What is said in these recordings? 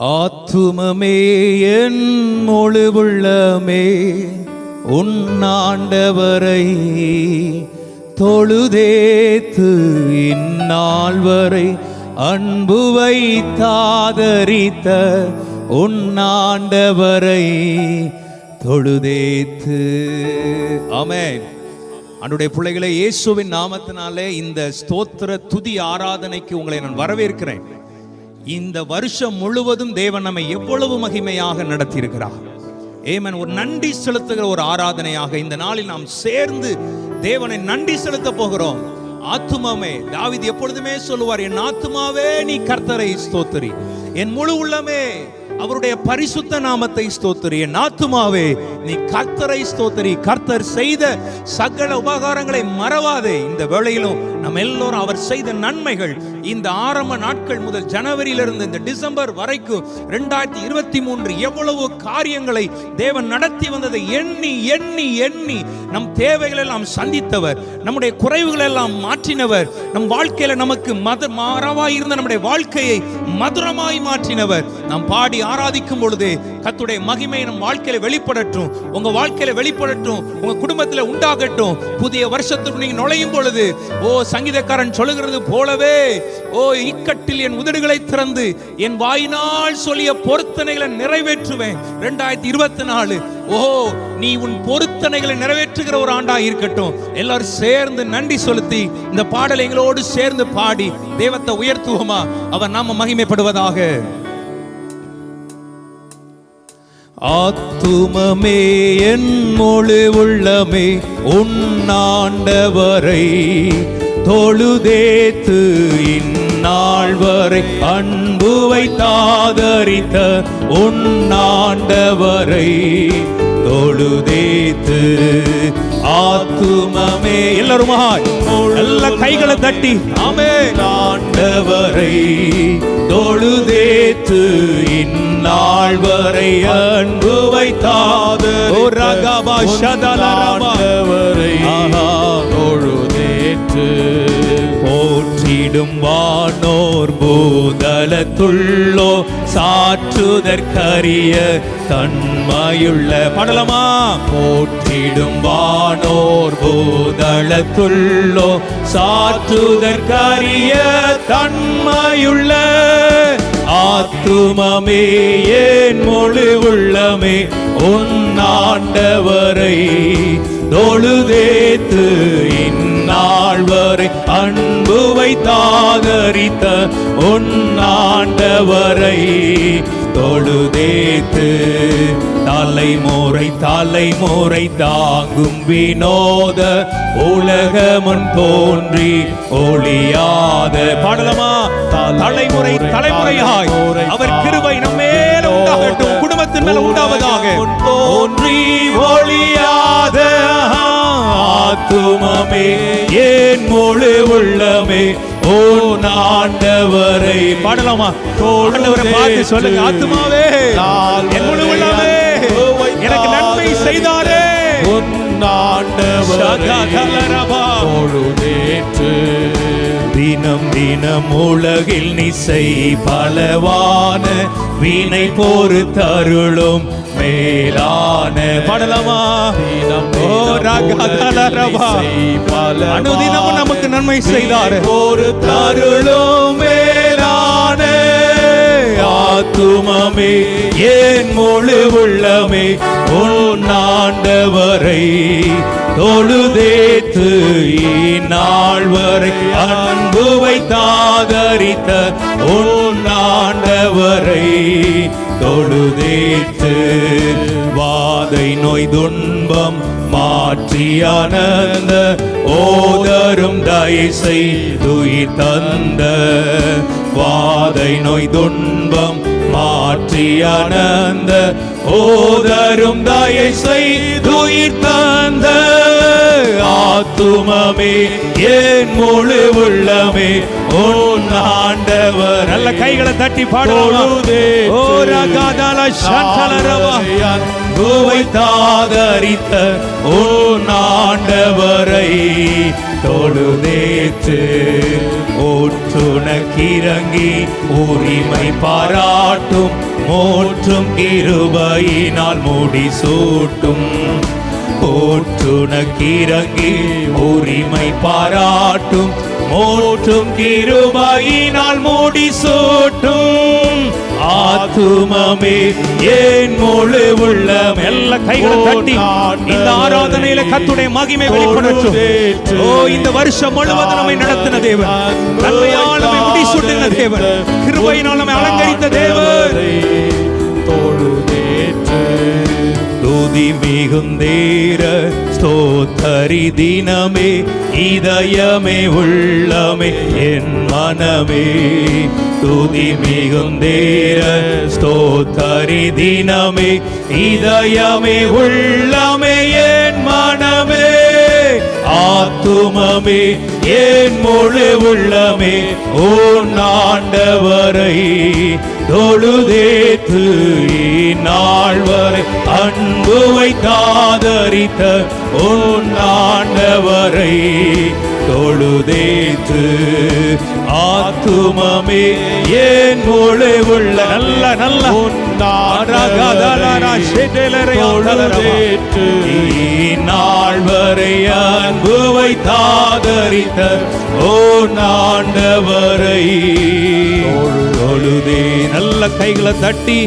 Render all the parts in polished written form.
ஆத்துமமே என் முழு உள்ளமே உன்னாண்டவரை தொழுதேத்து இந்நாள் வரை அன்பு வைத்தாதரித்த உன்னாண்டவரை தொழுதேத்து. ஆமென். அன்றைய பிள்ளைகளை, இயேசுவின் நாமத்தினாலே இந்த ஸ்தோத்திர துதி ஆராதனைக்கு உங்களை நான் வரவேற்கிறேன். இந்த வருஷம் முழுவதும் தேவன் நம்மை எவ்வளவு மகிமையாக நடத்தியிருக்கிறார். ஏமன். ஒரு நன்றி செலுத்துகிற ஒரு ஆராதனையாக இந்த நாளில் நாம் சேர்ந்து தேவனை நன்றி செலுத்த போகிறோம். ஆத்துமாவே, தாவீது எப்பொழுதுமே சொல்லுவார், என் ஆத்துமாவே நீ கர்த்தரை ஸ்தோத்திரி, என் முழு உள்ளமே அவருடைய பரிசுத்த நாமத்தை ஸ்தோத்திரி. என் ஆத்துமாவே நீ கர்த்தரை ஸ்தோத்திரி. கர்த்தர் செய்த சகல உபகாரங்களை மறவாதே. இந்த வேளையிலும் நம்ம எல்லோரும் அவர் செய்த நன்மைகள், இந்த ஆரம்ப நாட்கள் முதல் ஜனவரியிலிருந்து இந்த டிசம்பர் வரைக்கும் 2023 எவ்வளவு காரியங்களை தேவன் நடத்தி வந்ததை எண்ணி எண்ணி எண்ணி நம் தேவைகள் எல்லாம் சந்தித்தவர், நம்முடைய குறைவுகள் எல்லாம் மாற்றினவர், நம் வாழ்க்கையில நமக்கு மறவாய் இருந்த நம்முடைய வாழ்க்கையை மதுரமாய் மாற்றினவர். நாம் பாடி ஆராதிக்கும் பொழுது கர்த்தருடைய மகிமை நம் வாழ்க்கையில வெளிப்படட்டும், உங்க வாழ்க்கையில வெளிப்படட்டும், உங்க குடும்பத்துல உண்டாகட்டும். புதிய வருஷத்துக்கு நீங்க நுழையும் பொழுது, ஓ சங்கீதக்காரன் சொல்லுகிறது போலவே, ஓ இக்கட்டில் என் உதடுகளை திறந்து என் வாயினால் சொல்லிய பொருத்தனைகளை நிறைவேற்றுவேன். 2024 ஓ நீ உன் பொருத்தனைகளை நிறைவேற்றுகிற ஒரு ஆண்டா இருக்கட்டும். எல்லாரும் சேர்ந்து நன்றி செலுத்தி இந்த பாடலை எங்களோடு சேர்ந்து பாடி தேவத்தை உயர்த்துவோமா? அவர் நாம மகிமைப்படுவதாக. ஆத்துமமே என் முழு உள்ளமே உன்னாண்டவரை தொழுதேத்து இந்நாள் வரை அன்பு வைத்தாதரித்த உன்னாண்டவரை தொழுதேத்து. ஆத்துமமே, எல்லாருமாய் நல்ல கைகளை தட்டி ஆமென். ஆண்டவரை தொழுதேத்து இந்நாள் வரை அன்பு வைத்தாதவரை தொழுதேத்து. போற்றிடும் வானோர் பூதலத்துள்ளோ சாற்றுதற்கரிய தன்மையுள்ள பாடலமா. போற்றிடும் வானோர் பூதலத்துள்ளோ சாற்றுதற்கரிய தன்மையுள்ள ஆத்துமமே என் முழு உள்ளமே உன்னாண்டவரை தொழுதேத்து இந்நாள் வரை அன்பு வைத்தாதரித்த உன்னாண்டவரை தொழுதேத்து. தலைமுறை தலைமுறை தாங்கும் வினோத உலகமுன் தோன்றி ஒளியாத பாடலமா. தலைமுறை தலைமுறையாய் அவர் கிருபை நம்மேல உண்டாகட்டும், குடும்பத்தின் மேல உண்டாவதாக. தோன்றி ஒளியாத ஆத்துமமே என் முழு உள்ளமே ஓ ஆண்டவரை பாடலாமா? ஆண்டவரை பார்த்து சொல்லுங்க, ஆத்துமாவே என் முழு உள்ளமே எனக்கு நன்மை செய்தாரே தொழுதேற்று. தினம் தினம் உலகில் நிசை பலவான வீணை போரு தருளும் மேலான பாடலாமா? அனுதினமும் நமக்கு நன்மை செய்தார் ஒரு தருளும் மேலான ஆத்துமமே என் முழு உள்ளமே உன்னாண்டவரை தொழுதேத்து இந்நாள் வரை அன்பு வைத்தாதரித்த உன்னாண்டவரை தொழுதேத்து. வாதை நோய் துன்பம் மாற்றி ஆனந்த ஓதரும் தயசை துயிர் தந்த. வாதை நோய் துன்பம் மாற்றி ஆனந்த ஓதரும் தயசை துயிர் தந்த ஆத்துமமே என் முழு உள்ளமே உன் ஆண்டவர். நல்ல கைகளை தட்டி பாடுவோம். ஓ ரகாதல சந்தலரவா வைத்தாதரித்த உன் ஆண்டவரை தொழுதேற்று. ஓற்றுனக்கிறங்கி உரிமை பாராட்டும் மோற்றும் கிருபையினால் முடிசூட்டும். ஓற்றுனக்கிறங்கி உரிமை பாராட்டும் மோற்றும் கிருபையினால் முடிசூட்டும். ஆத்துமமே ஏன் முழு உள்ளம். எல்லா கைகளை தட்டி இந்த ஆராதனையில கர்த்தருடைய மகிமை வெளிப்படட்டும். ஓ, இந்த வருஷம் முழுவதும் நம்மை நடத்தின தேவன், நன்மையால் நம்மை முடிசூட்டின தேவன், கிருபையினால் நம்மை அலங்கரித்த தேவன். துதி மிகுந்தேர ஸ்தோத்தரி தினமே இதயமே உள்ளமே என் மனமே. துதி மிகுந்தேர ஸ்தோத்தரி தினமே இதயமே உள்ளமே என் மனமே. ஆத்துமமே ஏன் முழு உள்ளமே உன் ஆண்டவரை தொழுதேத்து இந்நாள் வரை அன்பு வைத்தாதரித்த உன் ஆண்டவரை தொழுதேத்து. ஆத்துமமே ஏன் முழு உள்ள நல்ல நல்ல நாள் வரை அன்பு வைத்தாதரித்த ஓ ஆண்டவரை தொழுதே. நல்ல கைகளை தட்டி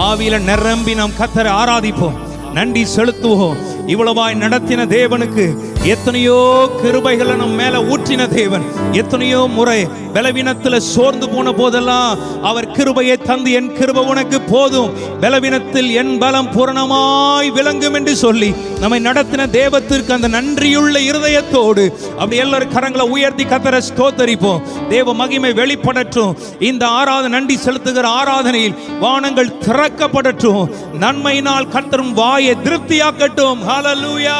ஆவியில நிரம்பி நாம் கர்த்தரை ஆராதிப்போம், நன்றி செலுத்துவோம். இவ்வளவாய் நடத்தின தேவனுக்கு எத்தனையோ கிருபைகளை நம்ம மேல ஊற்றின தேவன். எத்தனையோ முறை பலவீனத்துல சோர்ந்து போன போதெல்லாம் அவர் கிருபையை தந்து என் கிருபை உனக்கு போதும், பலவீனத்தில் என் பலம் பூரணமாய் விளங்கும் என்று சொல்லி நம்மை நடத்தின தேவத்திற்கு அந்த நன்றியுள்ள இருதயத்தோடு அப்படி எல்லாரும் கரங்களை உயர்த்தி கர்த்தரை ஸ்தோத்தரிப்போம். தேவ மகிமை வெளிப்படட்டும். இந்த ஆராதனை நன்றி செலுத்துகிற ஆராதனையில் வானங்கள் திறக்கப்படட்டும். நன்மையினால் கர்த்தரும் வாயை திருப்தியாக்கட்டும். ஹல்லேலூயா.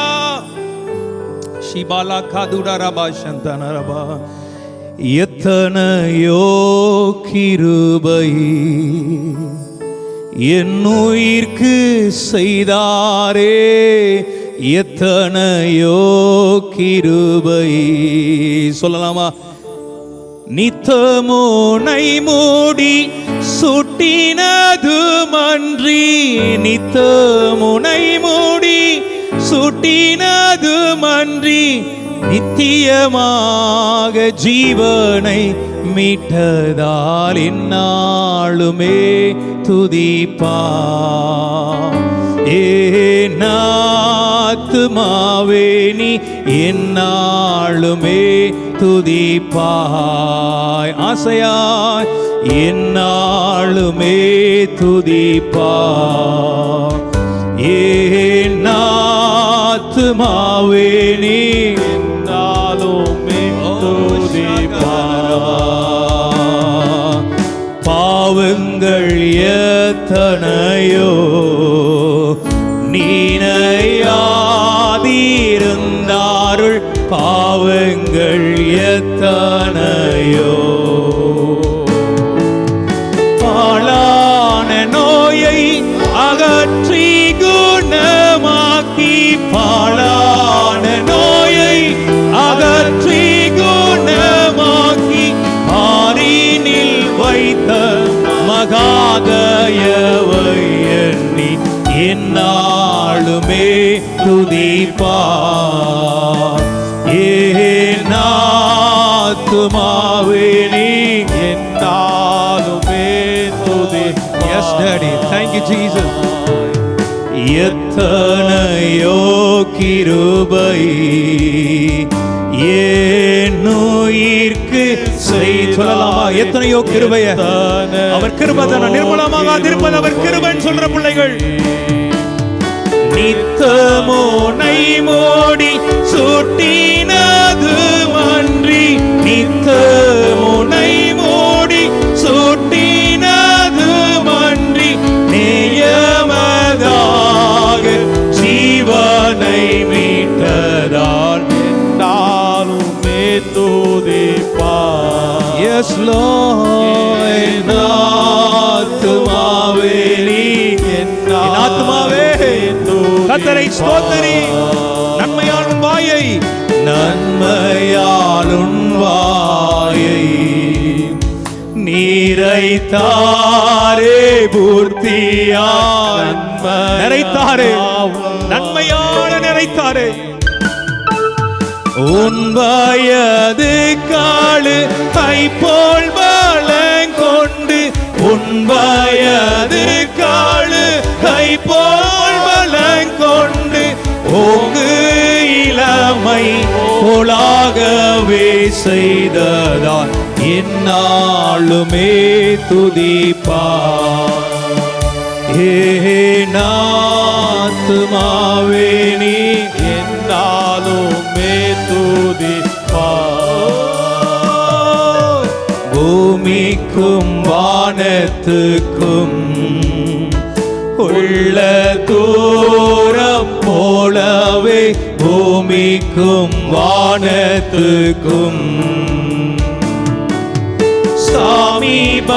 ஷிபாலா காதுடா ரபா சந்தன ரபா. எத்தனையோ கிருபை என் உயிர்க்கு செய்தாரே, எத்தனையோ கிருபை. சொல்லலாமா? நித்தமுனை மூடி சுட்டினது மன்றி, நித்தமுனை மூடி சுட்டினது மன்றி, நித்தியமாக ஜீவனை மீட்டதால் இந்நாளுமே துதிப்பா. ஆத்துமாவே நீ எந்நாளுமே துதிப்பாய். ஆசையாய் எந்நாளுமே துதிப்பாய். ஆத்துமாவே நீ எந்நாளுமே துதிப்பாய். பாவங்கள் எத்தனையோ நீனையாதிருந்தாருள், பாவங்கள் எத்தனையோ. பாழான நோயை அகற்றி குணமாக்கி, பாழான நோயை அகற்றி குணமாக்கி, பாரினில் வைத்த மகாதயவை எண்ணி எந்நாளுமே துதிப்பார். ஆத்துமாவே நீ எந்நாளுமே துதிப்பார். Yes, Daddy. Thank you, Jesus. எத்தனையோ கிருபை என் உயிர்க்கு சொல்லலாமா? எத்தனையோ கிருபைய அவர் கிருபை நிர்மலமாக இருப்பது அவர் கிருபைன்னு சொல்ற பிள்ளைகள். நித்தமுனை மூடி சுட்டினது மன்றி, நித்தமுனை மூடி சுட்டினது மன்றி, நியமதாக ஜீவனை மீட்டதால் எந்நாளுமே துதிப்பார். Yes, Lord. ஆத்துமாவே நீ ஆத்துமாவே கர்த்தரை ஸ்தோத்திரி. நன்மையால் உன் வாயை, நன்மையால் உன் வாயை நிறைத்தாரே பூர்த்தியா நிறைத்தாரே நன்மையான நிறைத்தாரே. உன் வயது காலு கைப்போல் பலங்கொண்டு உன் வயது காலு கைப்போல் பலங்கொண்டு ஓங்கு இளமை போலாகவே செய்ததால் என்னாலுமே துதிப்பார். ஆத்துமாவே நீ என்னாலுமே துதிப்பார். பூமிக்கும் வானத்துக்கும் உள்ள தூரம் போலவே பூமிக்கும் வானத்துக்கும் சாமீபயமுள்ளவர்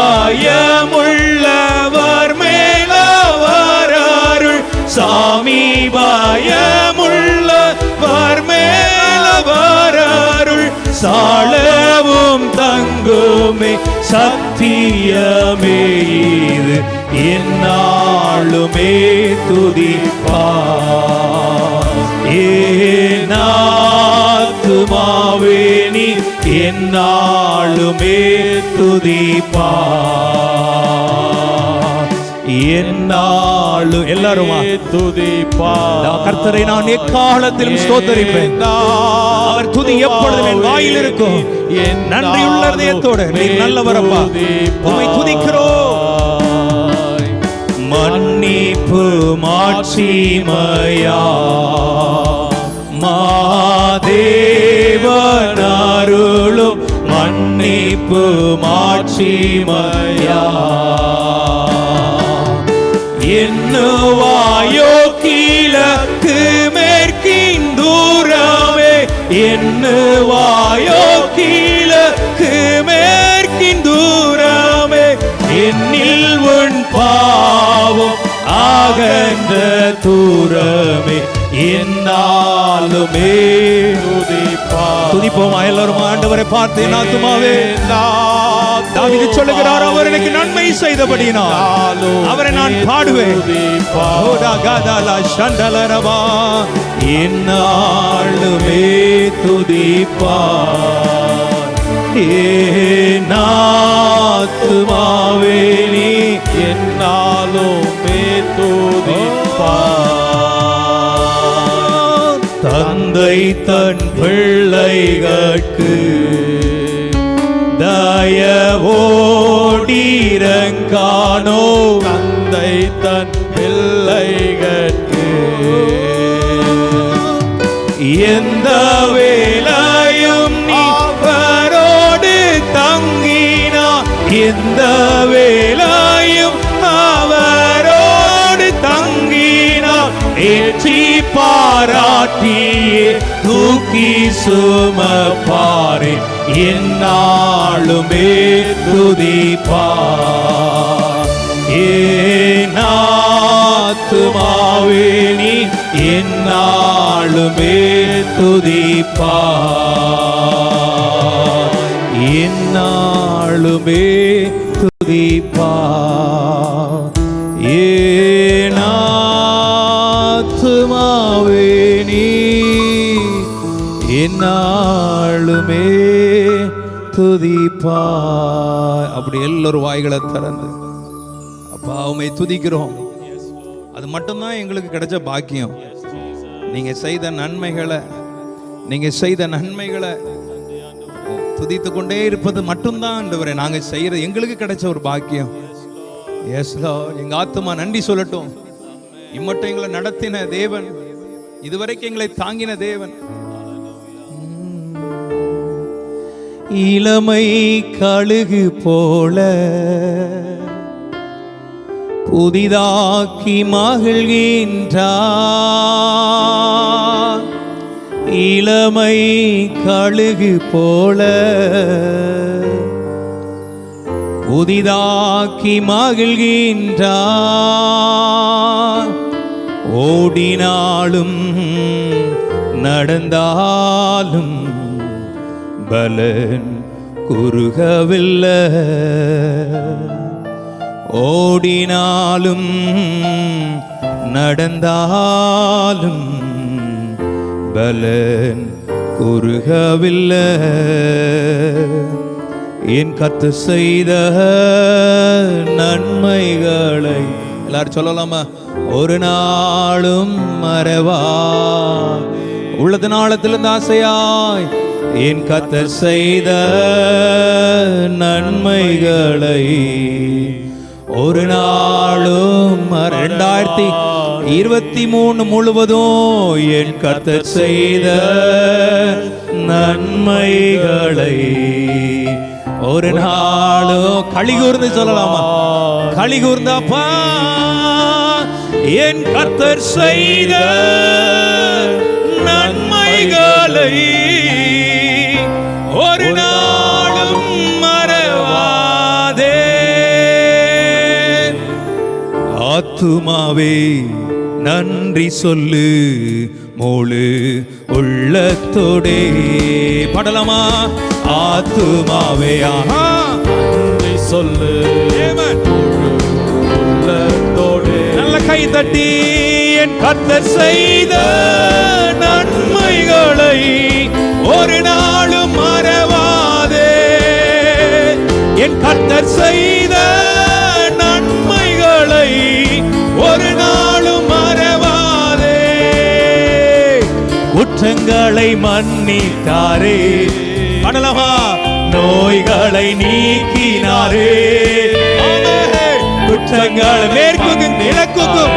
மேலவர் அருள் சாமீபயமுள்ளவர் மேலவர் அருள் சாளவும் தங்குமே சத்தியமே இது என்னாலுமே துதிப்பார். ஆத்துமாவே நீ என்னாலுமே துதிப்பார். என்னாலும் எல்லாருமா துதிப்பார். கர்த்தரை நான் எக்காலத்திலும் ஸ்தோத்தரிப்பேன். அவர் துதி எப்பொழுதும் என் வாயில் இருக்கும். நன்றியுள்ள இதயத்தோடு நீர் நல்லவரப்பா, உம்மை துதிக்கிறோம். மன்னிப்பு மாட்சிமையா மாதேவன் அருளும் மன்னிப்பு மாட்சிமையா என்னுவாயோ கிழக்கு மேற்கின் தூரமே என்னுவாயோ கிழக்கு மேற்கின் தூரமே என்னில் உன் பாவம் அகன்ற தூரமே என்னாலுமே துதிப்போமா எல்லாரும் ஆண்டவரை பார்த்து என் ஆத்துமாவே. தாவீது சொல்லுகிறார், அவர் எனக்கு நன்மை செய்தபடியினால் அவரை நான் பாடுவேன். என்னாலுமே துதிப்பார். ஆத்துமாவே நீ என்னாலுமே துதிப்பார். தந்தை தன் பிள்ளைகளுக்கு தயவோடிரங்கானோ தந்தை தன் பிள்ளைகளுக்கு எந்த வேளையும் அவரோடு தங்கினார் எந்த வேளையும் அவரோடு தங்கினார் ஏற்றி பாராட்டியே தூக்கி சுமப்பாரே என்னாலுமே துதிப்பார். ஆத்துமாவே நீ என்னாலுமே துதிப்பார். என்னாலுமே துதிப்பார். ஆத்துமாவே நீ என்னாலுமே துதிப்பார். அப்படி எல்லோரும் வாய்களை திறந்து அப்பா உம்மை துதிக்கிறோம். அது மட்டும்தான் எங்களுக்கு கிடைச்ச பாக்கியம். நீங்க செய்த நன்மைகளை துதித்து கொண்டே இருப்பது மட்டும்தான் ஆண்டவரே நாங்க செய்யற எங்களுக்கு கிடைச்ச ஒரு பாக்கியம். எஸ் லார்ட், எங்க ஆத்துமா நன்றி சொல்லட்டும். இம்மட்டும் எங்களை நடத்தின தேவன், இதுவரைக்கும் எங்களை தாங்கின தேவன். இளமை கழுகு போல புதிதாக்கி மகிழ்கின்றார். இளமை கழுகு போல புதிதாக்கி மகிழ்கின்றார். ஓடினாலும் நடந்தாலும் பலன் குறுகவில்லை. ஓடினாலும் நடந்தாலும் பலன் குறுகவில்லை. என் கர்த்தர் செய்த நன்மைகளை எல்லாரும் சொல்லலாமா? ஒரு நாளும் மறவா. உள்ளது நாளத்திலிருந்து ஆசையாய் என் கர்த்தர் செய்த நன்மைகளை ஒரு நாளும் 2023 முழுவதும் என் கர்த்தர் செய்த நன்மைகளை ஒரு நாளும் களி கூர்ந்து சொல்லலாமா? களி கூர்ந்தப்பா என் கர்த்தர் செய்த நன்மைகளை ஒரு நாளும் மறவாதே. ஆத்துமாவே நன்றி சொல்லு முழு உள்ளத்தோடே. பாடலாமா? ஆத்துமாவே நன்றி சொல்லு உள்ளத்தோடே. நல்ல கை தட்டி என் கர்த்தர் செய்த நன்மைகளை ஒரு நாளும் மறவாதே. என் கர்த்தர் செய்த நன்மைகளை ஒரு நாளும் மறவாதே. குற்றங்களை மன்னித்தாரே. பண்ணலாமா? நோய்களை நீக்கினாரே. குற்றங்கள் மேற்கும் கிழக்கும்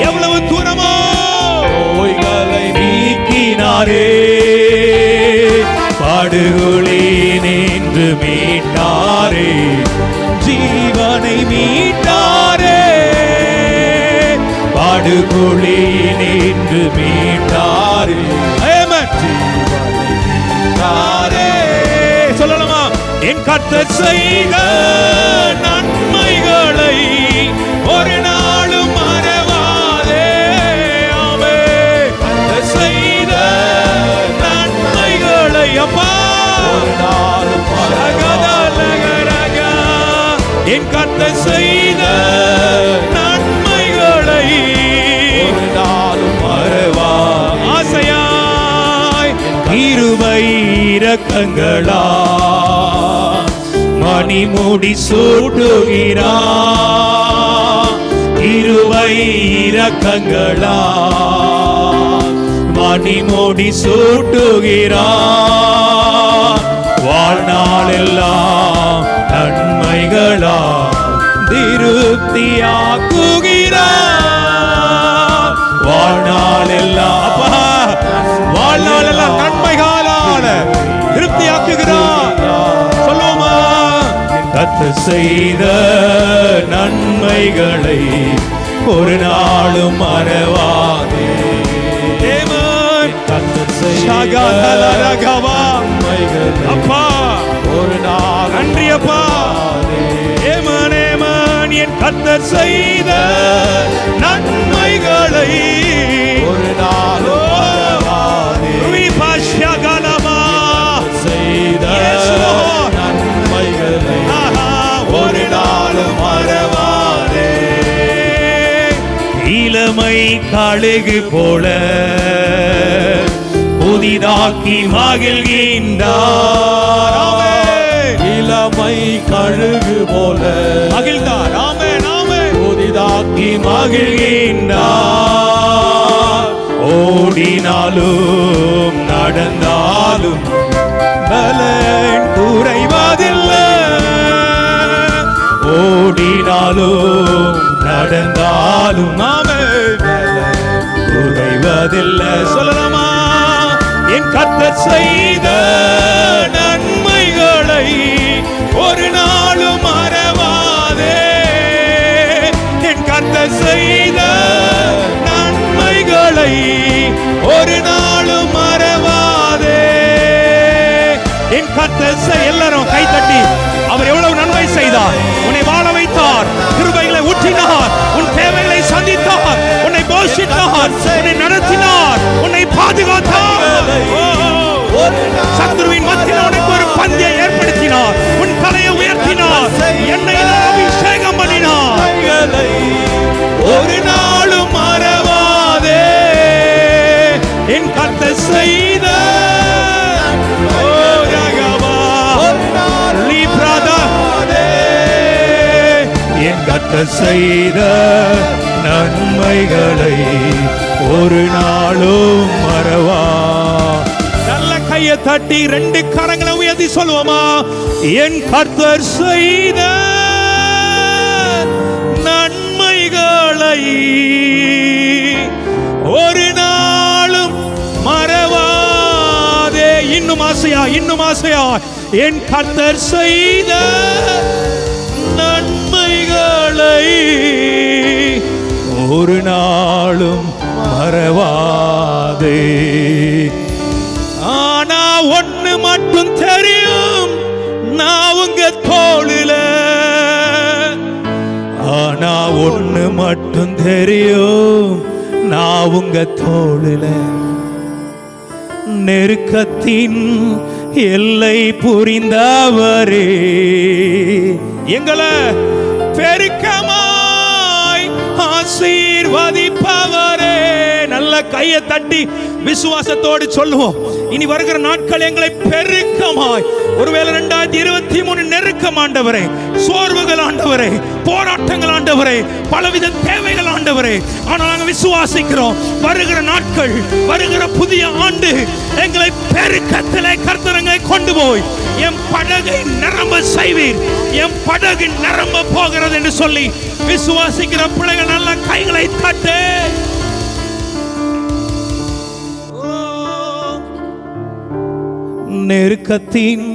எவ்வளவு தூரமோ நோய்களை நீக்கினாரே. படுகொலி நின்று மீட்டாரே. ஜீவனை மீட்டாரே. படுகொலி நின்று மீட்டாரே. ஜீவனை மீட்டாரே. சொல்லலாமா? என் கர்த்தர் செய்த நன்மைகளை ஒரு நாளும் மறவாதே. ஆமென். கர்த்தர் செய்த நன்மைகளை அப்பா ஒரு நாளும் மறவாதே. என் கர்த்தர் செய்த நன்மைகளை ஒரு நாளும் மறவாதே. ஆசையாய் கிருபை இரக்கங்களா மணிமுடி சூட்டுகிறார். கிருபை இரக்கங்களா மணிமுடி சூட்டுகிறார். வாழ்நாளெல்லாம் நன்மைகளா திருப்தியாக்குகிறார். வாழ்நாளெல்லாம் வாழ்நாளெல்லாம் நன்மைகளால திருப்தியாக்குகிறார். சொல்லுவோமா? கர்த்தர் செய்த நன்மைகளை ஒரு நாளும் மறவாதே. கர்த்தர் செய்த நன்மைகளை அப்பா ஒரு நாள் நன்றி அப்பா. ஏமான் ஏமான் என் கர்த்தர் செய்த நன்மைகளை ஒரு நாளும் மறவாதே. செய்த நன்மைகளை ஒரு நாளும் மறவாதே. இளமை கழுகு போல புதிதாக்கி மகிழ்கின்றார். இளமை கழுகு போல மகிழ்ந்தார். புதிதாக்கி மகிழ்கின்றார். ஓடினாலும் நடந்தாலும் பலன் குறைவதில்லை. ஓடினாலும் நடந்தாலும் பலன் குறைவதில்லை. சொல்லலாமா? என் கர்த்தர் செய்த நன்மைகளை ஒரு நாளும் மறவாதே. என் கர்த்தர் செய்த நன்மைகளை ஒரு நாளும் மறவாதே. என் கர்த்தர் எல்லாரும் கை தட்டி அவர் எவ்வளவு நன்மை செய்தார். உன்னை வாழ வைத்தார். கிருபைகளை ஊற்றினார். உன் தேவைகளை சந்தித்தார். உன்னை போஷித்தார். உன்னை நடத்தினார். உன்னை பாதுகாத்தார். சத்துருவின் மத்தியில் உனக்கு ஒரு பந்தியை ஏற்படுத்தினார். என்னை அபிஷேகம் பண்ணினார். ஒரு நாளும் மறவாதே என் கர்த்தர் செய்த என் கர்த்தர் செய்த நன்மைகளை ஒரு நாளும் மறவா. நல்ல கையை தட்டி 2 கரங்களை உயர்த்தி சொல்லுவோமா? என் கர்த்தர் செய்த நன்மைகளை ஒரு நாளும் மறவாதே. இன்னும் ஆசையா, இன்னும் ஆசையா. என் கர்த்தர் செய்த நன்மைகளை ஒரு நாளும் மறவாதே. ஆனா ஒண்ணு மட்டும் தெரியும், நான் உங்க தோளில. ஆனா ஒண்ணு மட்டும் தெரியும், நான் உங்க தோளில. நெருக்கத்தின் எல்லை புரிந்தவரே, எங்களை பெருக்கமாய் ஆசீர்வதிப்பவரே. நல்ல கையை தட்டி விசுவாசத்தோடு சொல்லுவோம். இனி வருகிற நாட்கள் எங்களை பெருக்கமாய், ஒருவேளை 2023 நெருக்கம் ஆண்டவரே, சோர்வுகள் ஆண்டவரே, போராட்டங்கள் ஆண்டவரே, பலவித தேவைகள் ஆண்டவரே. ஆனால் நாங்கள் விசுவாசிக்கிறோம், வருகிற நாட்கள், வருகிற புதிய ஆண்டு எங்களை பெருக்கத்திலே கர்த்தரங்களை கொண்டு போய் என் படகை நிரம்ப செய்வீர், என் படகு நிரம்ப போகிறது என்று சொல்லி விசுவாசிக்கிற பிள்ளைகள் நல்ல கைகளை தட்டு. நெருக்கத்தின்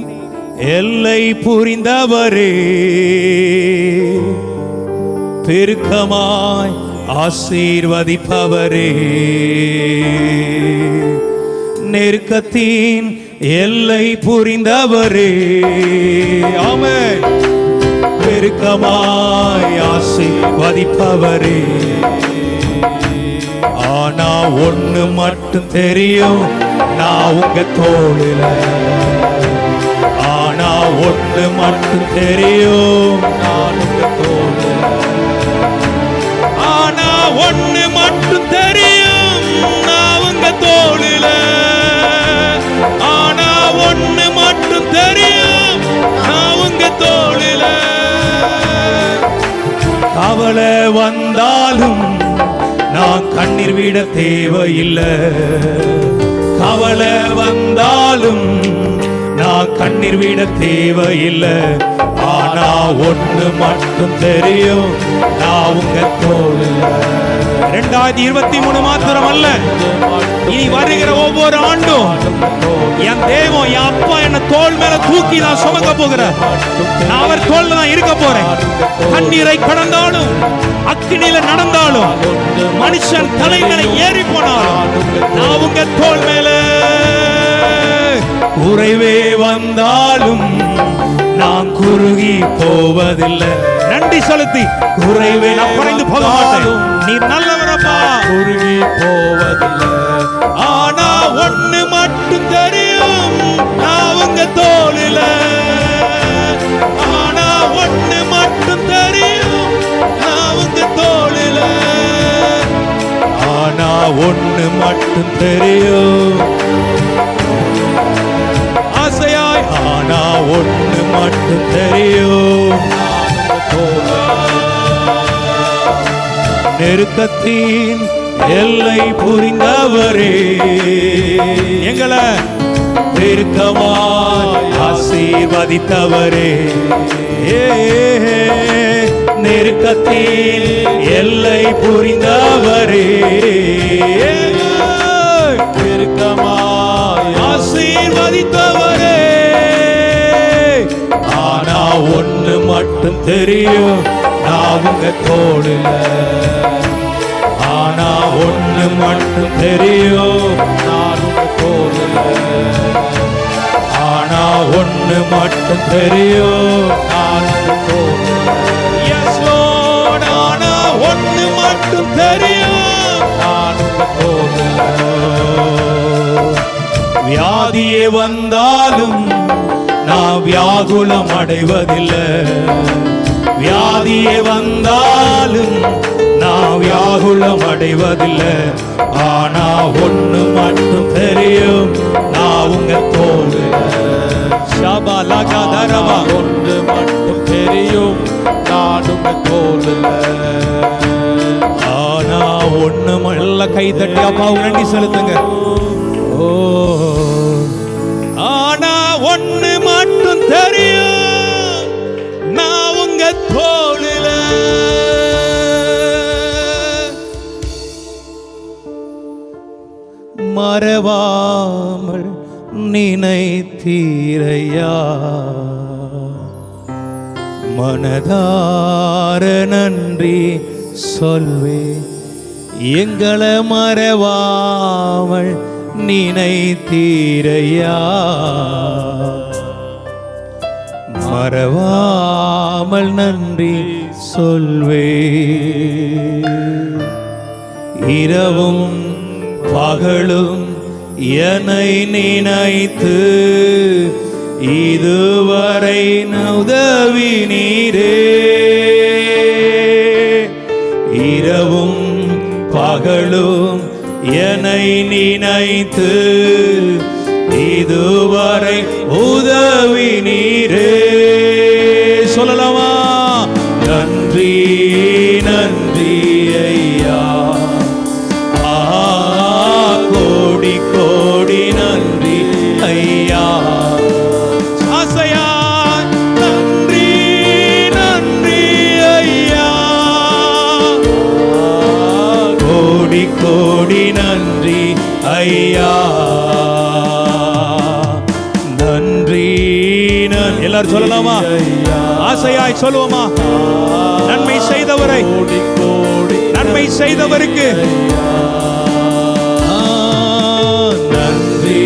எல்லை புரிந்தவரே, பெருக்கமாய் ஆசீர்வதிப்பவரே. நெருக்கத்தின் எல்லை புரிந்தவரே, ஆமென். பெருக்கமாய் ஆசீர்வதிப்பவரே. ஆனா ஒண்ணு மட்டும் தெரியும், நான் உங்க தோளில. ஆனா ஒண்ணு மட்டும் தெரியும், நான் உங்க தோளில. ஆனா ஒண்ணு மட்டும் தெரியும், நான் உங்க தோளில. ஆனா ஒண்ணு மட்டும் தெரியும், நான் உங்க தோளில. கவலை வந்தாலும் நான் கண்ணீர் விட தேவையில்லை. கவலை வந்தாலும் நான் கண்ணீர் விட தேவையில்லை. ஆனா ஒண்ணு மட்டும் தெரியும், நான் உங்க தோளில. 2023 மாத்திரம் அல்ல, இனி வருகிற ஒவ்வொரு ஆண்டும் என் தேவன், என் அப்பா என்ன தோள் மேல தூக்கி நான் சுமக்க போகிறேன். நான் அவர் தோல்ல தான் இருக்க போறேன். கண்ணீரை கடந்தாலும், அக்கினியில நடந்தாலும், மனுஷன் தலைகளை ஏறி போனாலும், நான் உங்க தோள் மேல. குறைவே வந்தாலும் நான் குறுகி போவதில்லை. நன்றி செலுத்தி குறைவே நான் குறைந்து போக மாட்டேன். நீ நல்லவரப்பா. குறுகி போவதில்லை. ஆனா ஒண்ணு மட்டும் தெரியும், நான் உங்க தோளில. ஆனா ஒண்ணு மட்டும் தெரியும், நான் உங்க தோளில. ஆனா ஒண்ணு மட்டும் தெரியும், ஆசையாய். ஆனா ஒண்ணு மட்டும் தெரியும், நெருக்கத்தின் எல்லை புரிந்தவரே, எங்களை பெருக்கமாய் ஆசீர்வதித்தவரே. நெருக்கத்தின் எல்லை புரிந்தவரே, பெருக்கமாய் ஆசீர்வதித்தவரே. ஆனா ஒண்ணு மட்டும் தெரியும், நான் உங்க தோளில. ஆனா ஒண்ணு மட்டும் தெரியும், நான் உங்க தோளில. ஆனா ஒண்ணு மட்டும் தெரியும், நான் உங்க தோளில. Yes Lord, ஆனா ஒண்ணு மட்டும் தெரியும், நான் உங்க தோளில. வியாதியே வந்தாலும் நான் வியாகுலம் அடைவதில்லை. வியாதியே வந்தாலும் நான் வியாகுலம் அடைவதில்லை. ஆனா ஒண்ணு மட்டும் தெரியும், நான் உங்க தோழு. ஷபலகதரவா, ஒன்று மட்டும் தெரியும், நான் உங்க தோளுல. ஆனா ஒண்ணு நல்ல கை தட்டி அப்பாவுக்கு நன்றி செலுத்துங்க. ஓ, ஆனா ஒண்ணு மட்டும் தெரியும், நான் உங்க தோளுல. மறவாமல் நினைத்தீரையா, மனதார நன்றி சொல்வே. எங்களை மறவாமல் நினைத்தீரையா, மறவாமல் நன்றி சொல்வே. இரவும் பகலும் என்னை நினைத்து இதுவரை உதவி நீரே. இரவும் பகலும் என்னை நினைத்து இதுவரை உதவி நீரே. சொல்லலாமா? நன்றி நன்றி ஐயா, கோடி கோடி நன்றி ஐயா. ஆசையா நன்றி நன்றி ஐயா, கோடி கோடி நன்றி ஐயா. நன்றி எல்லாரும் சொல்லலாமா? ஆசையாய் சொல்லுவோமா? நன்மை செய்தவரை, நன்மை செய்தவருக்கு நன்றி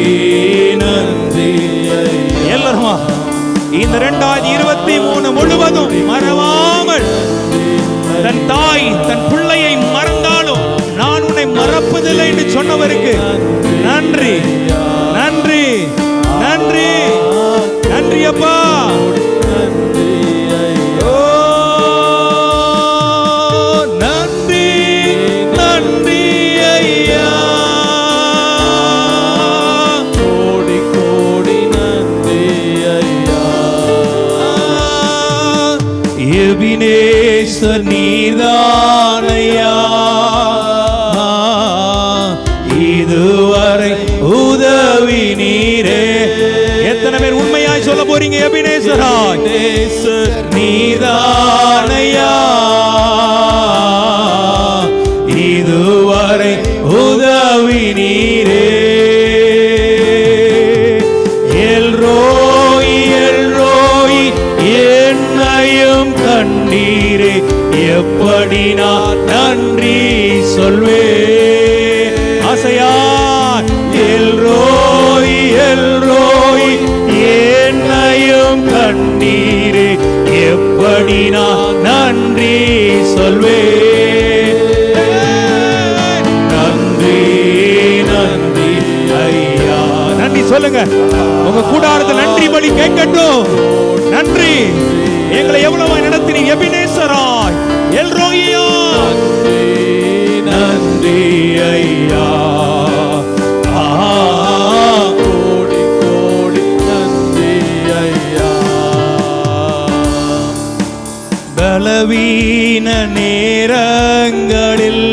நன்றி. எல்லாருமா இந்த 2023 முழுவதும் மறவாமல், தன் தாய் தன் பிள்ளையை மறந்தாலும் நான் உன்னை மறப்பதில்லை என்று சொன்னவருக்கு நன்றி நன்றி நன்றி நன்றி அப்பா. நன்றி நன்றி ஐயா, கோடி கோடி நன்றி ஐயா. எபினேசர் நீதானையா, இதுவரை உதவி நீரே. எத்தனை பேர் உண்மையாய் சொல்ல போறீங்க? எபினேசராய் நீதானையா, இதுவரை உதவி நீரே. எல்ரோய் எல்ரோய் என்னையும் கண்டீரே, எப்படி நான் நன்றி சொல்வே. ஆசையா எல்ரோய் எல்ரோய் என்னையும் கண்டீரே, எப்படி நான் நன்றி சொல்வே. நன்றி நன்றி ஐயா. நன்றி சொல்லுங்க. உங்க கூடாரத்தில் நன்றி பலி கேட்கட்டும். நன்றி. எங்களை எவ்வளவு நடத்தினீங்க எபினேசராய், எல்ரோயியா. நன்றி ஐயா, கோடி கோடி நன்றி ஐயா. பலவீன நேரங்களில்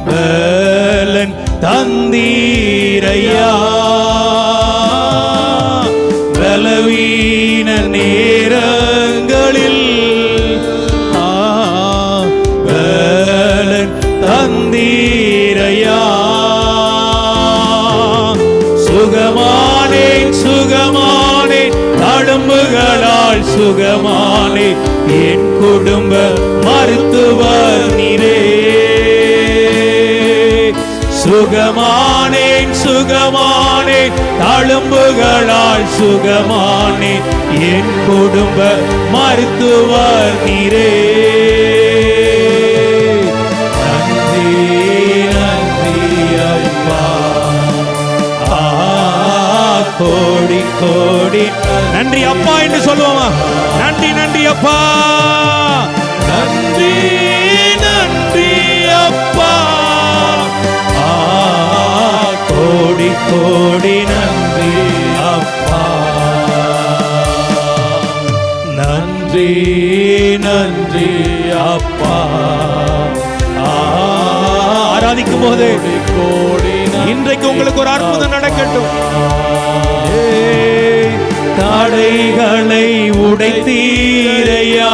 பலன் தந்தீரையா, பலவீன நேரங்களில் பலன் தந்தீரையா. சுகமானேன் சுகமானேன், தழும்புகளால் சுகமானே, என் குடும்ப மருத்துவர் நீரே. சுகமானேன் சுகமானேன், தழும்புகளால் சுகமானே, என் குடும்ப மருத்துவர் நீரே. நன்றி நன்றி அப்பா, கோடி கோடி நன்றி அப்பா என்று சொல்லுவோமா? நன்றி நன்றி அப்பா, நன்றி நன்றி அப்பா, கோடி கோடி நன்றி அப்பா, நன்றி நன்றி அப்பா. ஆராதிக்கும் போது இன்றைக்கு உங்களுக்கு ஒரு அற்புதம் நடக்கட்டும். தடைகளை உடைத்தீரையா,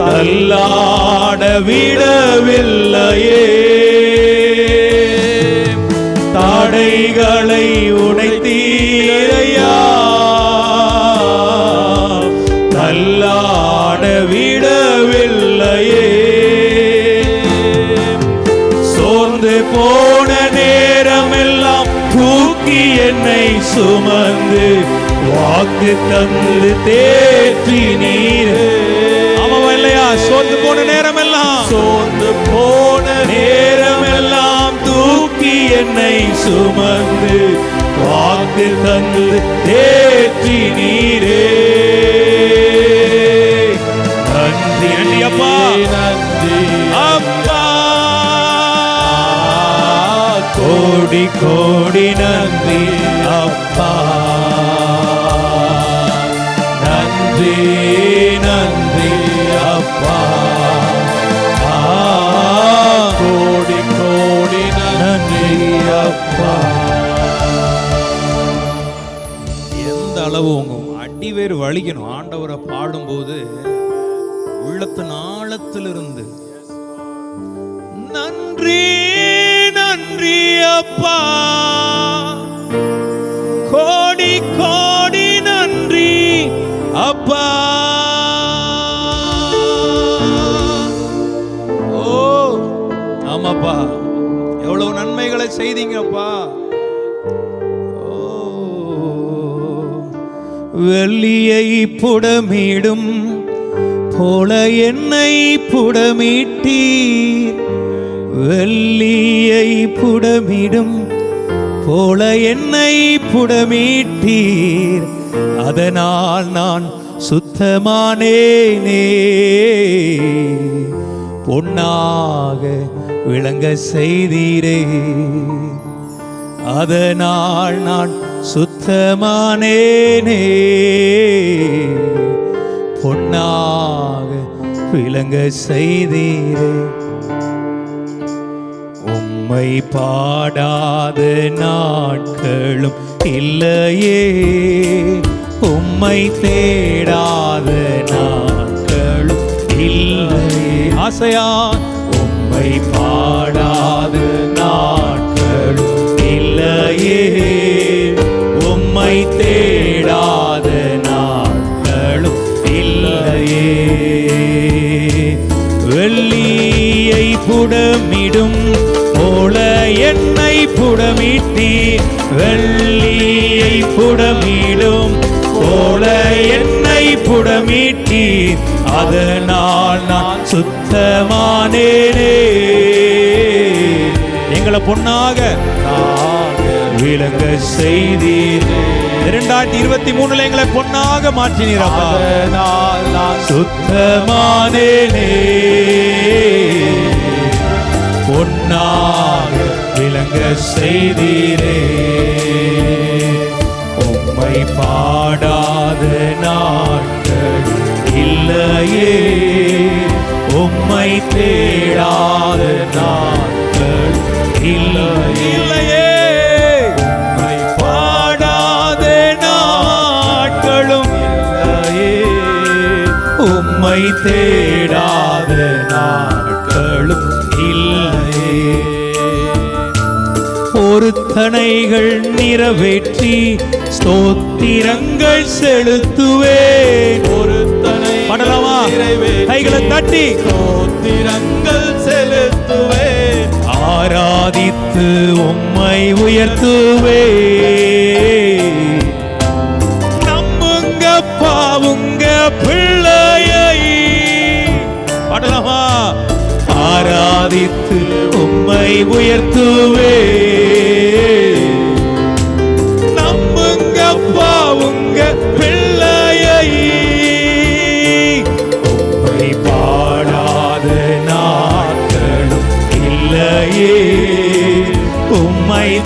தள்ளாட விடவில்லையே, தடைகளை உடைத்தீரையா, தள்ளாட விடவில்லையே. சோர்ந்து போன நேரமெல்லாம் தூக்கி என்னை சுமந்து வாக்கு தந்து தேற்றி நீரே. ஆமாவா இல்லையா? சோர்ந்து போன நேரமெல்லாம், சோர்ந்து போன நேரமெல்லாம் தூக்கி என்னை சுமந்து வாக்கு தந்து தேற்றி நீரே. நன்றி நன்றி அப்பா, நன்றி அப்பா, கோடி கோடி நன்றி அப்பா, நன்றி நன்றி அப்பா, கோடி கோடி நன்றி அப்பா. எந்த அளவு உங்க அடிவேறு வலிக்கணும் ஆண்டவரை பாடும்போது, உள்ளத்தின் ஆழத்திலிருந்து நன்றி நன்றி அப்பா, கோடி கோடி நன்றி அப்பா. ஓ ஆமாப்பா, எவ்வளவு நன்மைகளை செய்தீங்கப்பா. ஓ வெள்ளியை புடமிடும் போல என்னை புடமிட்டீர், வெள்ளியை புடமிடும் போல என்னை புடமிட்டீர், அதனால் நான் சுத்தமானேனே, பொன்னாக விளங்க செய்தீரே, அதனால் நான் சுத்தமானேனே, பொன்னாக விளங்க செய்தீரே. உம்மை பாடாத நாட்களும் இல்லையே, உம்மை தேடாத நாட்களும் இல்லையே. ஆசையா உம்மை பாடாத நாட்களும் இல்லையே, உம்மை தேடாத நாட்களும் இல்லையே. வெள்ளியை புடமிடும் போல என்னை புடமிட்டீர், வெள்ளியை புடமிடும் போல என்னை புடமிட்டீர், அதனால் நான் சுத்தமானேனே. எங்களை பொன்னாக விளங்க செய்தீர். 2023 எங்களை பொன்னாக மாற்றினீர் அப்பா. நான் சுத்தமானேனே, பொன்னாக விளங்க செய்தீரே. உம்மை பாடாத நாட்கள் இல்லையே, உம்மை தேடாத நாட்கள் இல்லையே, உம்மை பாடாத நாட்களும் இல்லையே, உம்மை தேடாத நாட்களும் இல்லையே. பொருத்தனைகள் நிறைவேற்றி ஸ்தோத்திரங்கள் செலுத்துவேன். பொருத்தனை படலாமா? கைகளை தட்டி ஸ்தோத்திரங்கள் செலுத்துவேன். ஆராதித்து உம்மை உயர்த்துவேன். நம்புங்கப்பா உங்க பிள்ளையை. படலாமா? ஆராதித்து உம்மை உயர்த்துவேன். நம்புங்கப்பா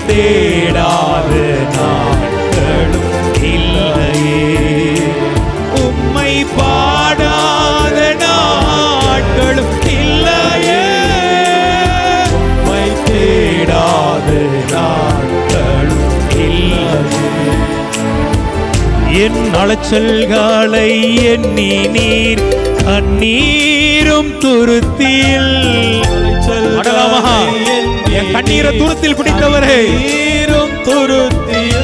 தேடாத நாட்களும் இல்லையே, உம்மை பாடாத நாட்களும் இல்லையே, உம்மை தேடாத நாட்களும் இல்லையே. என் அலைச்சல்களை எண்ணி நீர் கண்ணீரும் துருத்தில், என் கண்ணீரை துருத்தில் பிடித்தவரே, துருத்தில்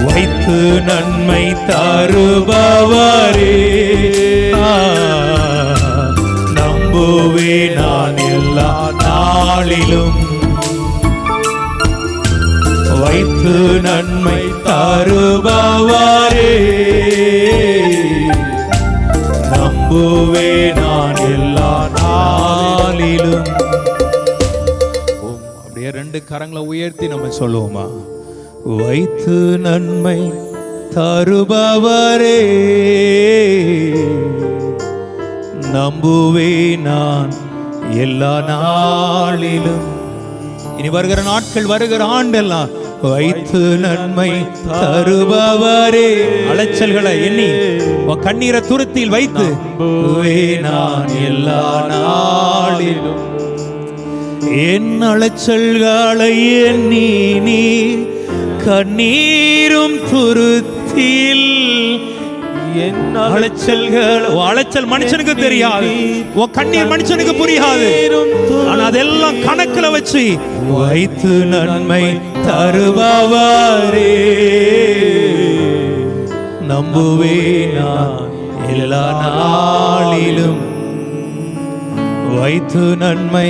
வைத்து நன்மை தருபவரே, நம்புவே நான் எல்லா நாளிலும், வைத்து நன்மை தருபவரே, நம்புவே நான் எல்லா நாளிலும். அப்படியே ரெண்டு கரங்களை உயர்த்தி நம்ம சொல்லுவோமா? வைத்து நன்மை தருபவரே, நம்புவே நான் எல்லா நாளிலும். இனி வருகிற நாட்கள், வருகிற ஆண்டெல்லாம் வைத்து நன்மை தருபவரே. அலைச்சல்களை எண்ணி கண்ணீரை துருத்தில் வைத்து நான் எல்லா நாளிலும், என் அலைச்சல்களை எண்ணி நீ கண்ணீரும் துருத்தில், என் அலைச்சல்கள், அலைச்சல் மனுஷனுக்கு தெரியாது, உன் கண்ணீர் மனுஷனுக்கு புரியாது, ஆனா அதெல்லாம் கணக்குல வச்சு வைத்து நன்மை தருபவரே, நம்புவே நான் எல்லா நாளிலும், வைத்து நன்மை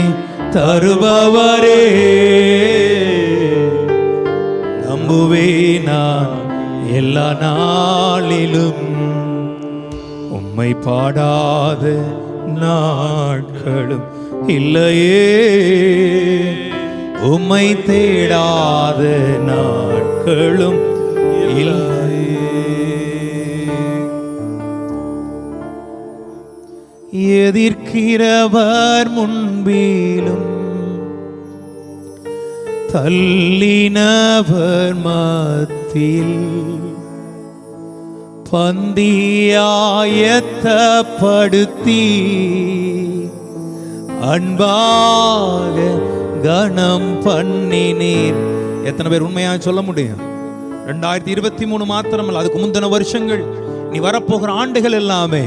தருபவரே, நம்புவே நான் எல்லா நாளிலும், உம்மை பாடாத நாட்களும் இல்லையே, உம்மை தேடாத நாட்களும் இல்லையே. எதிர்க்கிறவர் முன்பிலும் தள்ளினவர் மத்தியில் பந்தியாயத்தப்படுத்தி அன்பாக கணம் பண்ணினீர். எத்தனை பேர் உண்மையா சொல்ல முடியும்? 2023 மாத்திரமல்ல, அதுக்கு முந்தின வருஷங்கள், நீ வரப்போகிற ஆண்டுகள் எல்லாமே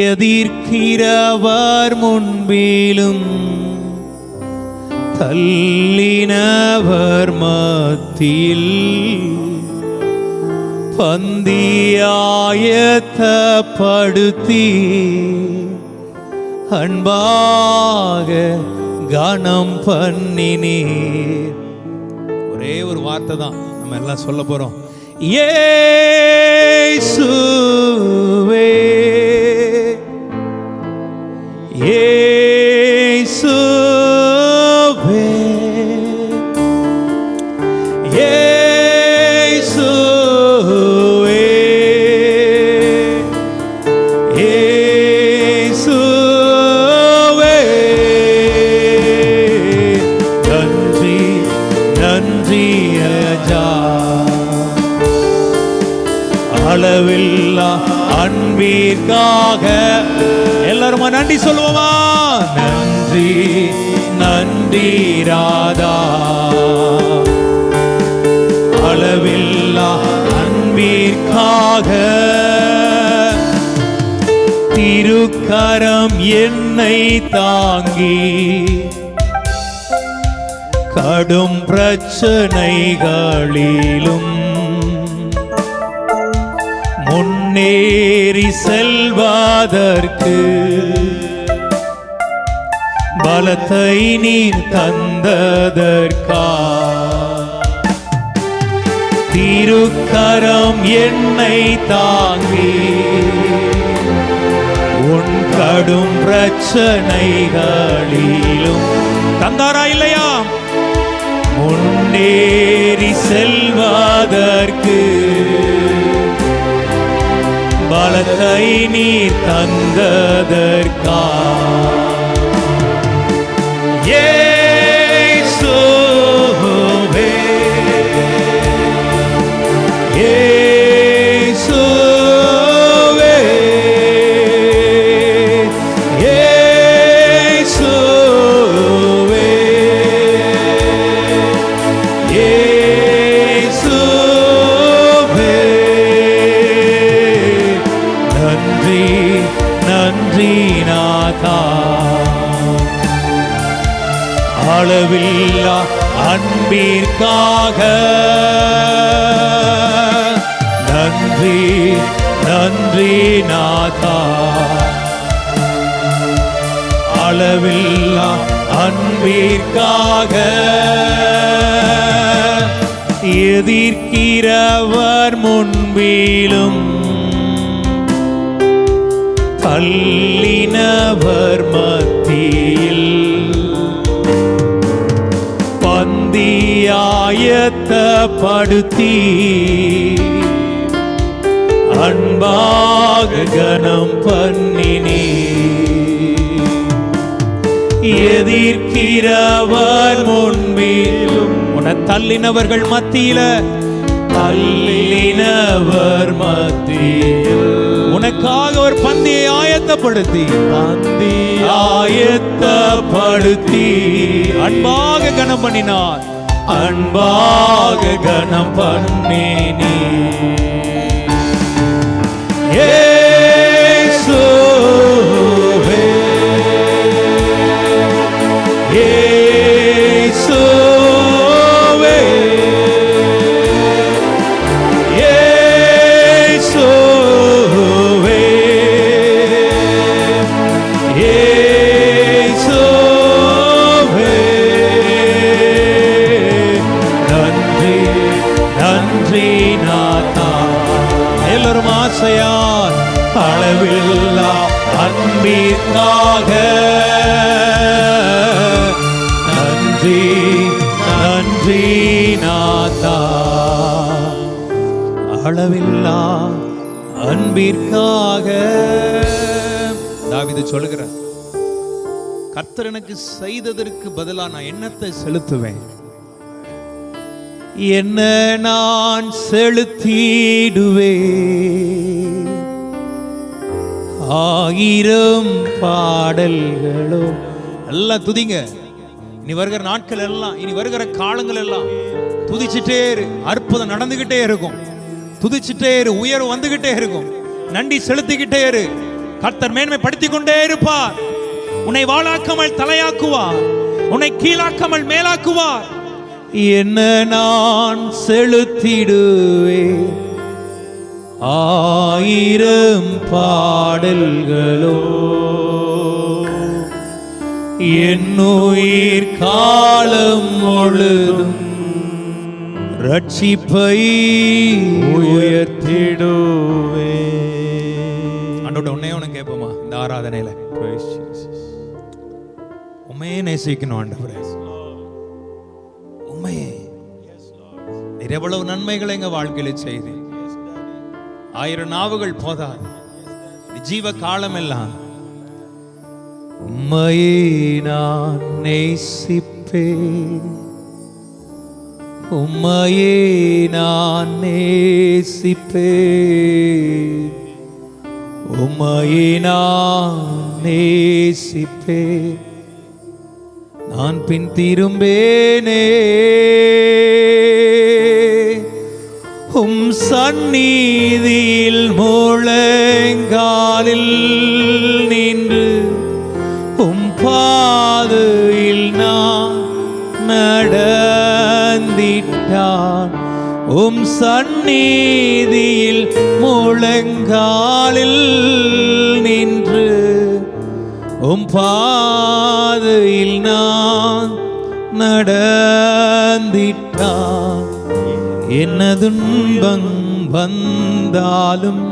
எதிர்க்கிறவர் முன்பிலும் தள்ளினவர் மத்தியில் பந்தியாயத்தப்படுத்தி அன்பாக கணம் பண்ணினீர். ஒரே ஒரு வார்த்தை தான் நம்ம எல்லாம் சொல்ல போறோம். இயேசுவே, இயேசுவே, இயேசுவே, இயேசுவே, நன்றி நன்றி ராஜா, அளவில்லா அன்பிற்காக எல்லாரும் நன்றி சொல்லுவோமா? நன்றி நன்றி ராதா, அளவில்லா அன்பிற்காக திருக்கரம் என்னை தாங்கி கடும் பிரச்சனைகளிலும் முன்னேறி செல்வதற்கு பலத்தை நீர் தந்ததற்கா திருக்கரம் என்னை தாங்கி உன் கடும் பிரச்சனைகளிலும் தந்தாரா இல்லையா? முன்னேறி செல்வதற்கு பலத்தை நீர் தந்ததற்கா இயேசுவே, அளவில்லா அன்பிற்காக நன்றி நன்றி நாதா. அளவில்லா அன்பிற்காக எதிர்க்கிறவர் முன்பிலும் தள்ளினவர் மத்தியில் பந்தியாயத்தப்படுத்தி அன்பாக கனம் பண்ணினே. எதிர்க்கிறவர் முன்பிலும் உன்னை தள்ளினவர்கள் மத்தியில தள்ளினவர் மத்தியில் உனக்காக ஒரு பந்தியை ஆயத்தப்படுத்தி அன்பாக கனம் பண்ணினார். அன்பாக கனம் பண்ணினே. இயேசுவே இயேசுவே இயேசுவே இயேசுவே நன்றி நன்றி நாதா. எல்லாரும் ஆசையார் அளவில்லா அன்பிற்காக நன்றி நன்றி நாதா. அளவில்லா அன்பிற்காக தாவீது சொல்லுகிறார், கர்த்தர் எனக்கு செய்ததற்கு பதிலா நான் என்னத்தை செலுத்துவேன்? என்ன நான் செலுத்திடுவேன்? ஆயிரம் பாடல்களோ. எல்லாம் துதிங்க. இனி வருகிற நாட்கள் எல்லாம், இனி வருகிற காலங்கள் எல்லாம் துதிச்சுட்டே இரு. அற்புதம் நடந்துகிட்டே இருக்கும். துதிச்சுட்டே இரு. உயர்வு வந்துகிட்டே இருக்கும். நன்றி செலுத்திக்கிட்டே இரு. கர்த்தர் மேன்மைப்படுத்திக் கொண்டே இருப்பார். உன்னை வாளாக்காமல் தலையாக்குவார். உன்னை கீழாக்காமல் மேலாக்குவார். என்ன நான் செலுத்திடுவேன்? ஆயிரம் பாடல்களோ. என்னுயிர் காலம் முழுதும் ரட்சிப்பை உயர்த்திடுவே. ஆண்டவரே, உன்னையே உனக்கு கேட்போமா இந்த ஆராதனையில? உண்மையே நேசிக்கணும் ஆண்டவரே. உண்மையே நீர் எவ்வளவு நன்மைகளை எங்க வாழ்க்கையில செய்து. 1000 நாவுகள் போதாது. ஜீவ காலம் எல்லாம் உம்மையே நான் நேசிப்பேன். உம்மையே நான் நேசிப்பேன். உம்மையே நான் நேசிப்பேன். நான் பின் திரும்பேனே. உம் சந்நிதியில் முழங்காலில் நின்று உம் பாதையில் நான் நடந்திட்டான். உம் சந்நிதியில் முழங்காலில் நின்று உம் பாதையில் நான் நடந்திட்டான். என்ன துன்பம் வந்தாலும்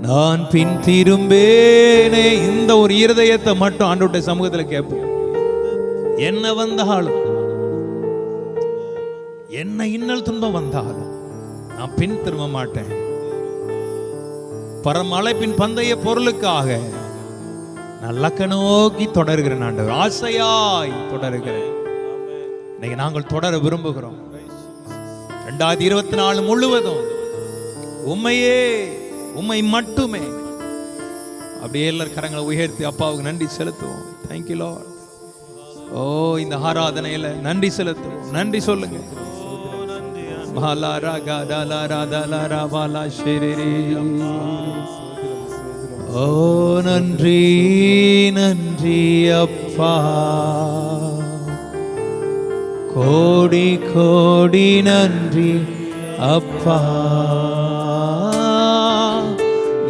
நான் பின் திரும்பேனே. இந்த ஒரு இருதயத்தை மட்டும் ஆண்டவருடைய சமூகத்தில் கேட்போம். என்ன வந்தாலும், என்ன இன்னல் துன்பம் வந்தாலும் நான் பின் திரும்ப மாட்டேன். பரமழைப்பின் பந்தய பொருளுக்காக நான் லக்க நோக்கி தொடர்கிறேன் ஆண்டவர். ஆசையாய் தொடர்கிறேன். இன்னைக்கு நாங்கள் தொடர விரும்புகிறோம். 2024 முழுவதும் உம்மையே, உம்மை மட்டுமே. அப்படியே எல்லாரும் கரங்களை உயர்த்தி அப்பாவுக்கு நன்றி செலுத்துவோம். Thank you Lord. ஓ, இந்த ஆராதனையில நன்றி செலுத்துவோம். நன்றி சொல்லுங்க. ஓ, நன்றி நன்றி அப்பா. கோடி கோடி நன்றி அப்பா.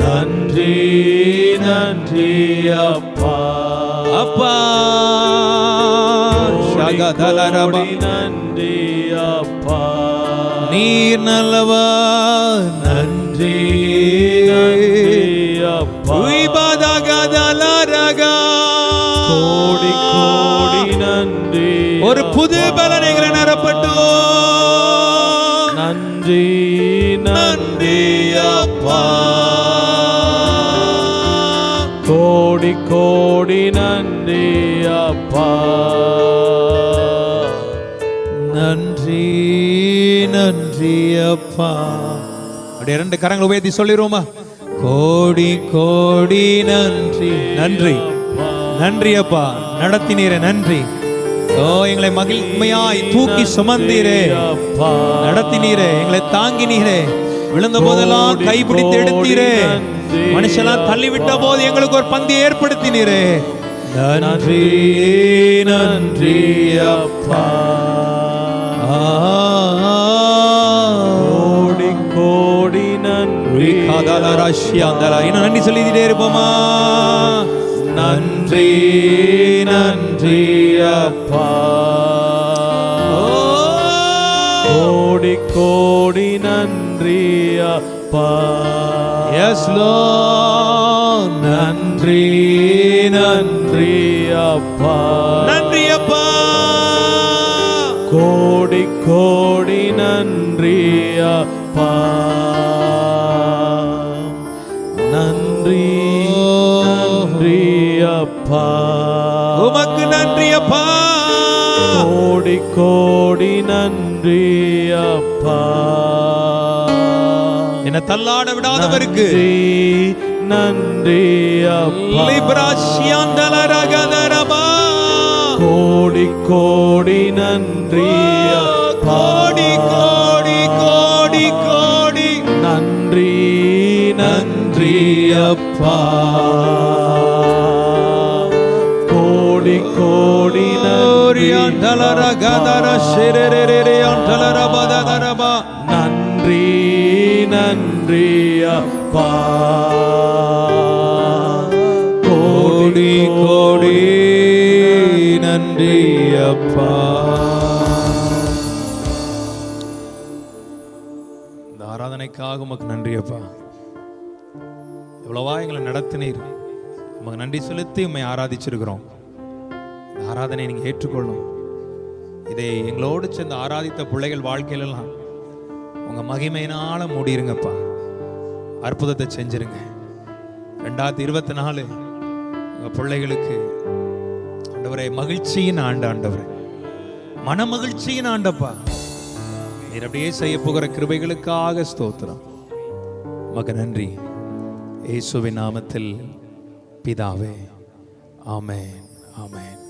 நன்றி நன்றி அப்பா. அப்பா ஷகதலரபா. நன்றி அப்பா. நீர் நல்லவர். நன்றி நன்றி அப்பா. உய்பதகதலரகா. கோடி கோடி நன்றி. ஒரு புது பலன் எங்களை நிரப்பட்டும். நன்றி நன்றி அப்பா. கோடி கோடி நன்றி அப்பா. நன்றி நன்றி அப்பா. அப்படியே 2 கரங்களை உயர்த்தி சொல்லிடுவோமா? கோடி கோடி நன்றி. நன்றி நன்றி அப்பா. நடத்தினீரே நன்றி. ஓ எங்களை மகிழ்மையாய் தூக்கி சுமந்தீரே. நடத்தினீரே, எங்களை தாங்கினீரே. விழுந்த போதெல்லாம் கைப்பிடித்து எடுத்தீரே. மனுஷெல்லாம் தள்ளிவிட்ட போது எங்களுக்கு ஒரு பந்தி ஏற்படுத்தினீரே. நன்றி நன்றி அப்பா. கோடி கோடி நன்றி. இன்னும் நன்றி சொல்லிட்டே இருப்போமா? நன்றி நன்றி அப்பா. கோடி கோடி நன்றி அப்பா. Yes Lord. நன்றி நன்றி அப்பா. நன்றி அப்பா. கோடி கோடி நன்றி அப்பா. நன்றி நன்றி அப்பா. உமக்கு நன்றி அப்பா. கோடி கோடி நன்றி அப்பா. என்ன தள்ளாட விடாதவருக்கு நன்றி அப்பா. லிப்ராஷியாந்தலரகதரபா. கோடி கோடி நன்றி அப்பா. கோடி கோடி கோடி கோடி நன்றி நன்றி அப்பா. கோடி கோடி நன்றி. அந்தலரகதர ஷிரரரரே அந்தலரபதரபா. நன்றி நன்றி அப்பா. கோடி கோடி நன்றி அப்பா. இந்த ஆராதனைக்காக உமக்கு நன்றி அப்பா. எவ்வளவா எங்களை நடத்தினீர். உமக்கு நன்றி செலுத்தி உம்மை ஆராதிச்சிருக்கிறோம். இந்த ஆராதனை நீங்க ஏற்றுக்கொள்ளும். இதை எங்களோடு சேர்ந்து ஆராதித்த பிள்ளைகள் வாழ்க்கையிலலாம் உங்க மகிமையினால மூடிருங்கப்பா. அற்புதத்தை செஞ்சிருங்க. 2024 உங்க பிள்ளைகளுக்கு ஆண்டவரே மகிழ்ச்சியின் ஆண்டு. ஆண்டவரே மன மகிழ்ச்சியின் ஆண்டப்பா. நீர் அப்படியே செய்ய போகிற கிருபைகளுக்காக ஸ்தோத்திரம். உமக்கு நன்றி. இயேசுவின் நாமத்தில் பிதாவே. ஆமென் ஆமென்.